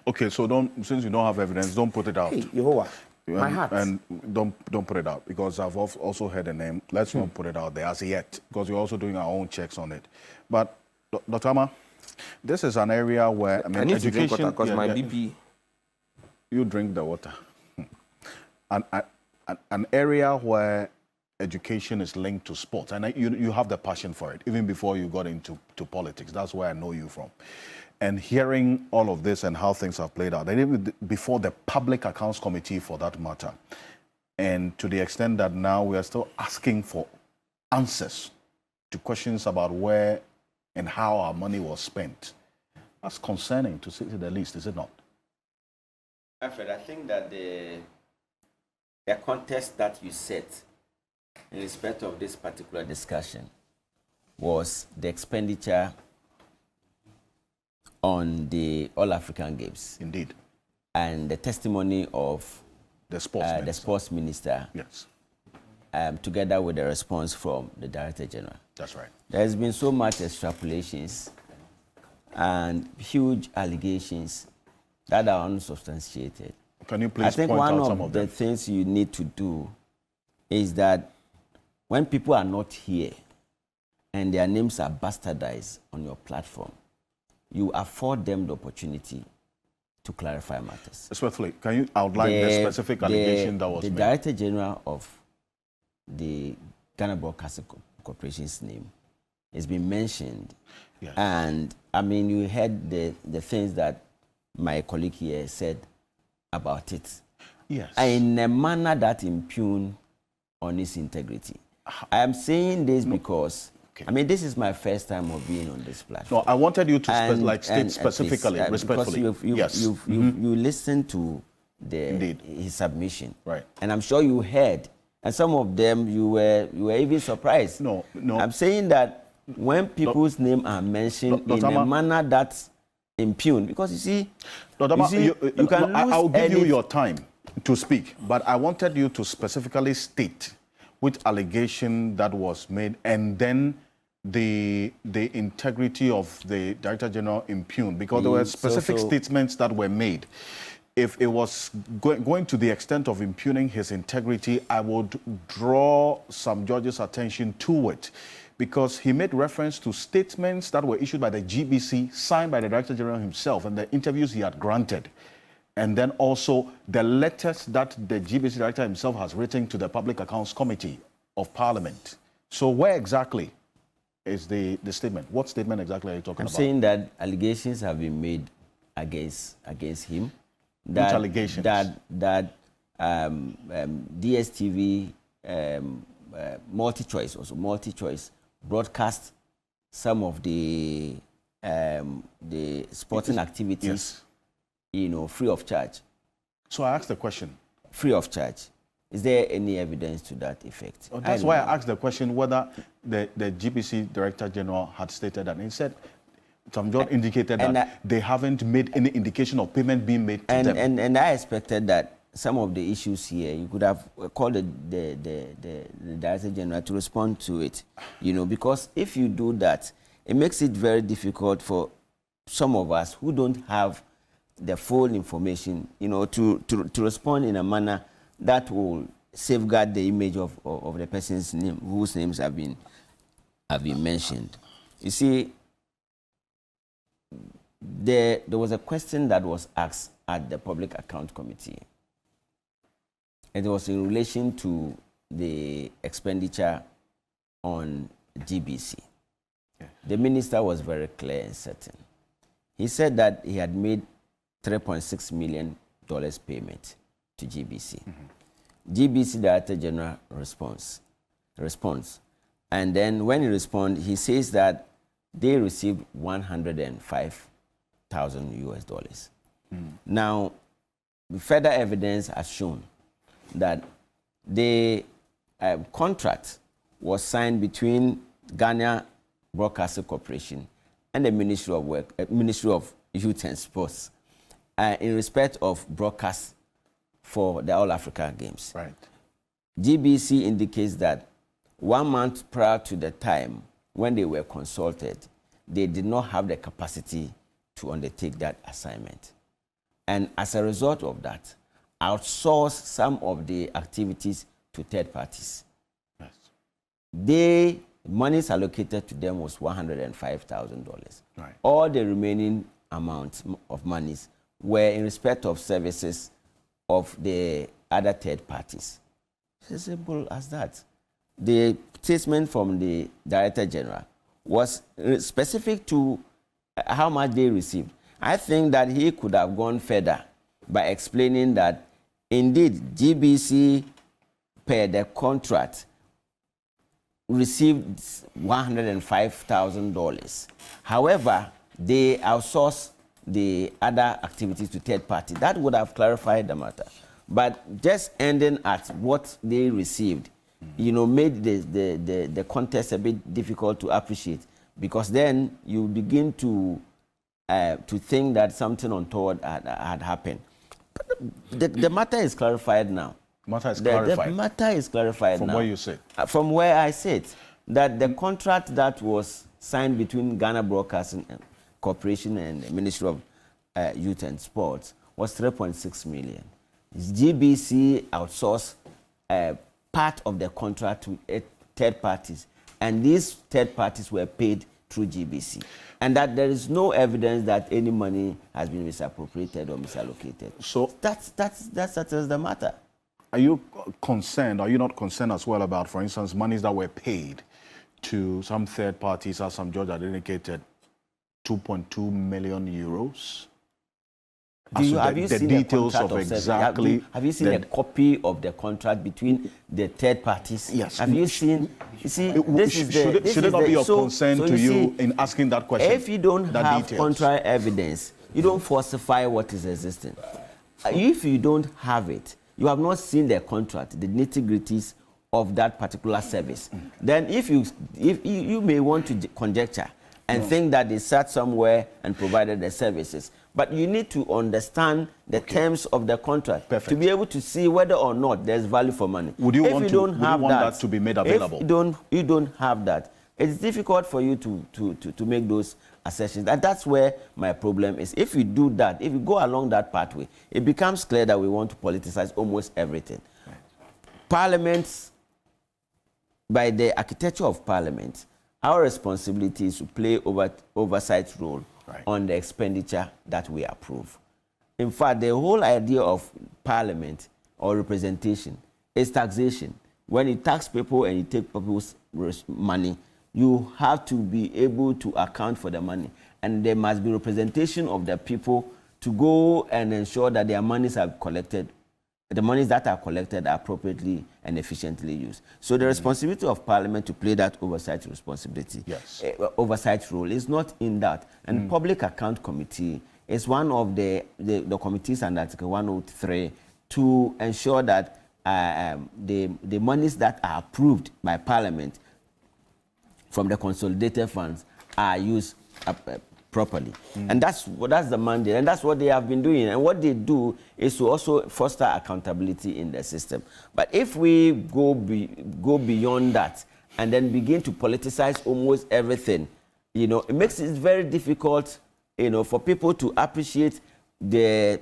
Okay, so since you don't have evidence, don't put it out. Hey, Yehovah, my heart. And don't put it out, because I've also heard a name. Let's not put it out there as yet, because we're also doing our own checks on it. But Dr. Ama, this is an area where I need to drink water because my BP. You drink the water. An area where education is linked to sports, and you have the passion for it, even before you got into politics. That's where I know you from. And hearing all of this and how things have played out, and even before the Public Accounts Committee for that matter, and to the extent that now we are still asking for answers to questions about where and how our money was spent, that's concerning, to say the least, is it not? Alfred, I think that the context that you set in respect of this particular discussion was the expenditure on the All-African Games. Indeed. And the testimony of the sports minister. Yes. Together with the response from the Director General. That's right. There has been so much extrapolations and huge allegations that are unsubstantiated. Can you please point out some of them? I think one of the things you need to do is that when people are not here and their names are bastardized on your platform, you afford them the opportunity to clarify matters. Respectfully, can you outline the specific allegation that was made? The Director General of the Ghana Broadcasting Corporation's name has been mentioned. Yes. And, I mean, you heard the things that my colleague here said about it. Yes. In a manner that impugn on its integrity. I am saying this because I mean, this is my first time of being on this platform. No, I wanted you to state specifically, respectfully. Because you listened to his submission, right? And I'm sure you heard, and some of them you were even surprised. No. I'm saying that when people's names are mentioned in a manner that's impugn, because you see, you can lose. I'll give you your time to speak, but I wanted you to specifically state which allegation that was made, and then the integrity of the Director General impugned, because there were specific statements that were made. If it was going to the extent of impugning his integrity, I would draw some judges' attention to it, because he made reference to statements that were issued by the GBC, signed by the Director General himself, and the interviews he had granted. And then also the letters that the GBC Director himself has written to the Public Accounts Committee of Parliament. So where exactly is the statement? What statement exactly are you talking about? I'm saying that allegations have been made against him. That, which allegations? That DSTV multi-choice broadcast some of the sporting activities. Yes. You know, free of charge. So I asked the question. Free of charge. Is there any evidence to that effect? Oh, that's why I asked the question whether the GBC Director General had stated that. And he said, Tom John indicated that they haven't made any indication of payment being made to them. And I expected that some of the issues here, you could have called the Director General to respond to it. You know, because if you do that, it makes it very difficult for some of us who don't have the full information, you know, to respond in a manner that will safeguard the image of the person's name, whose names have been mentioned. You see, there was a question that was asked at the Public Account Committee. It was in relation to the expenditure on GBC. Yeah. The minister was very clear and certain. He said that he had made $3.6 million payment to GBC. Mm-hmm. GBC Director General responds. And then when he responds, he says that they received $105,000. Now, further evidence has shown that the contract was signed between Ghana Broadcasting Corporation and the Ministry of Youth and Sports in respect of broadcast for the All-African Games. Right. GBC indicates that 1 month prior to the time when they were consulted, they did not have the capacity to undertake that assignment. and as a result of that, outsource some of the activities to third parties. Yes. Monies allocated to them was $105,000. Right. All the remaining amounts of monies were in respect of services of the other third parties. It's as simple as that. The statement from the Director General was specific to how much they received. I think that he could have gone further by explaining that indeed GBC per the contract received $105,000. However, they outsourced the other activities to third party. That would have clarified the matter. But just ending at what they received, made the context a bit difficult to appreciate, because then you begin to think that something untoward had happened. But the matter is clarified now. The matter is clarified from now. From where you sit? From where I sit. That the contract that was signed between Ghana Broadcasting Corporation and the Ministry of Youth and Sports was $3.6 million. GBC outsourced part of the contract to third parties, and these third parties were paid through GBC. And that there is no evidence that any money has been misappropriated or misallocated. So that settles the matter. Are you concerned, are you not concerned as well about, for instance, monies that were paid to some third parties, as some judge had indicated, 2.2 million euros? Have you seen details of exactly? Have you seen a copy of the contract between the third parties? Yes. Have you seen? You see, should it not be of concern to you in asking that question? If you don't have contrary evidence, you don't falsify what is existing. If you don't have it, you have not seen the contract, the nitty-gritties of that particular service. Then if you may want to conjecture and think that they sat somewhere and provided the services. But you need to understand the terms of the contract to be able to see whether or not there's value for money. Would you want that to be made available? If you don't have that, it's difficult for you to make those assertions. And that's where my problem is. If you do that, if you go along that pathway, it becomes clear that we want to politicize almost everything. Right. Parliament, by the architecture of Parliament, our responsibility is to play oversight role on the expenditure that we approve. In fact, the whole idea of Parliament or representation is taxation. When you tax people and you take people's money, you have to be able to account for the money. And there must be representation of the people to go and ensure that their monies are collected. The monies that are collected are appropriately and efficiently used. So the responsibility of Parliament to play that oversight responsibility, oversight role, is not in that. And Public Account Committee is one of the committees under Article 103 to ensure that the monies that are approved by Parliament from the consolidated funds are used properly. And that's the mandate, and that's what they have been doing. And what they do is to also foster accountability in the system. But if we go beyond that and then begin to politicize almost everything, it makes it very difficult, for people to appreciate the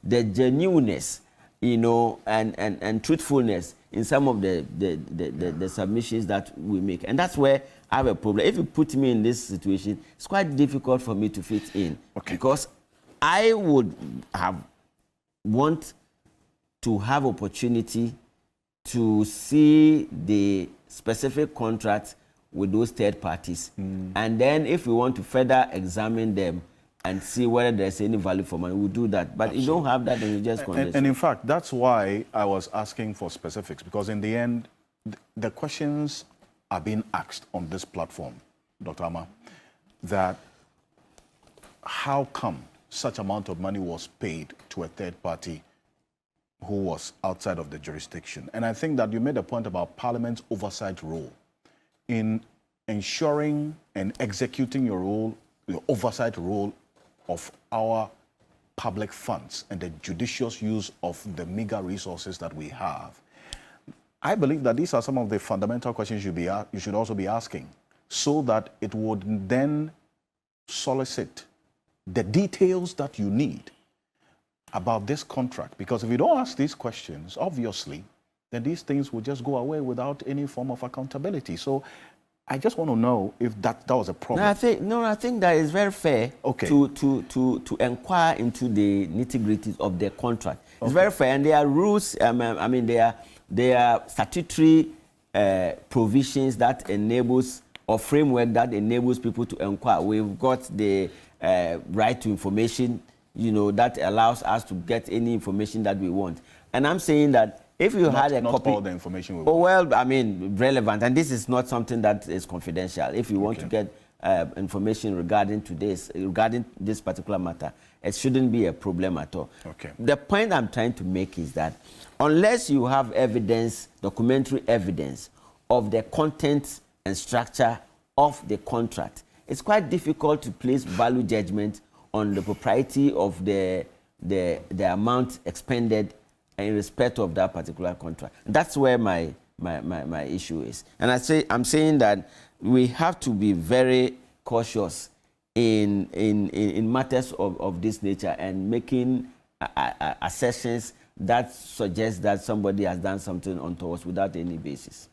genuineness, and truthfulness in some of the submissions that we make. And that's where I have a problem. If you put me in this situation, it's quite difficult for me to fit in. Because I would want to have opportunity to see the specific contracts with those third parties. And then if we want to further examine them and see whether there's any value for money, we'll do that. But you don't have that, and you just and in fact, that's why I was asking for specifics, because in the end, the questions are being asked on this platform, Dr. Ama, that how come such amount of money was paid to a third party who was outside of the jurisdiction? And I think that you made a point about Parliament's oversight role in ensuring and executing your role, your oversight role of our public funds and the judicious use of the meager resources that we have. I believe that these are some of the fundamental questions you should also be asking, so that it would then solicit the details that you need about this contract. Because if you don't ask these questions, obviously, then these things will just go away without any form of accountability. So I just want to know if that was a problem. I think that is very fair to inquire into the nitty-gritties of the contract. It's very fair, and there are rules. There are statutory provisions that enables, or framework that enables people to inquire. We've got the right to information, that allows us to get any information that we want. And I'm saying that if you had a copy... Not all the information we want. Well, relevant, and this is not something that is confidential. If you want to get information regarding this particular matter, it shouldn't be a problem at all. Okay. The point I'm trying to make is that unless you have evidence, documentary evidence, of the content and structure of the contract, it's quite difficult to place value judgment on the propriety of the amount expended in respect of that particular contract. That's where my issue is. And I'm saying that we have to be very cautious in matters of this nature and making assertions that suggest that somebody has done something untoward without any basis.